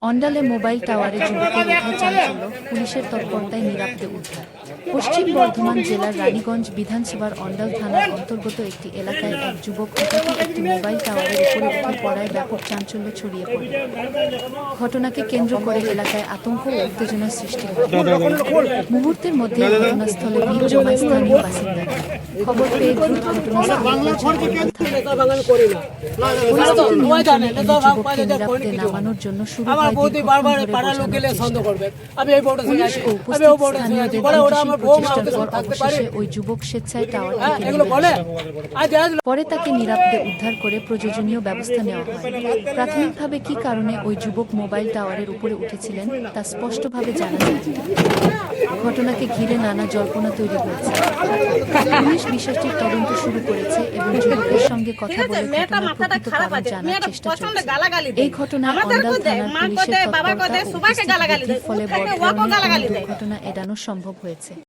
অন্ডালে mobile টাওয়ারে যুবকের উদ্ধার চাঞ্চল্য, পুলিশের তৎপরতায় নিরাপদে উদ্ধার। পশ্চিম বর্ধমান জেলার রানীগঞ্জ বিধানসভার অন্ডাল থানার অন্তর্গত একটি এলাকায় এক যুবক হঠাৎই একটি মোবাইল টাওয়ারের উপরে উঠে পড়ায় ব্যাপক চাঞ্চল্য ছড়িয়ে পড়ে। ঘটনাকে কেন্দ্র করে এলাকায় আতঙ্ক ও উত্তেজনার সৃষ্টি হয়। মুহূর্তের মধ্যে ঘটনাস্থলে ভিড় জমায় স্থানীয় বাসিন্দারা। খবর পেয়ে দ্রুত ঘটনাস্থলে পৌঁছায় অন্ডাল থানা। পরিস্থিতি নিয়ন্ত্রণে এনে যুবককে নিরাপদে নামানোর জন্য শুরু হয় পুলিশ ও উপস্থিত স্থানীয়দের প্রচেষ্টার পর অবশেষে ওই যুবক স্বেচ্ছায় টাওয়ার থেকে নেমে আসেন। পরে তাকে নিরাপদে উদ্ধার করে প্রয়োজনীয় ব্যবস্থা নেওয়া হয়। প্রাথমিকভাবে কী কারণে ওই যুবক মোবাইল টাওয়ারের উপরে উঠেছিলেন তা স্পষ্টভাবে জানা যায়। ঘটনাকে ঘিরে নানা জল্পনা তৈরি হয়েছে। পুলিশ বিষয়টির তদন্ত শুরু করেছে এবং যুবকের সঙ্গে কথা বলে ঘটনার প্রকৃত কারণ জানার চেষ্টা চলছে। এই ঘটনায় অন্ডাল থানার পুলিশের তৎপরতা ও উপস্থিতির ফলে বর্তমানে দুর্ঘটনা এড়ানো সম্ভব হয়েছে।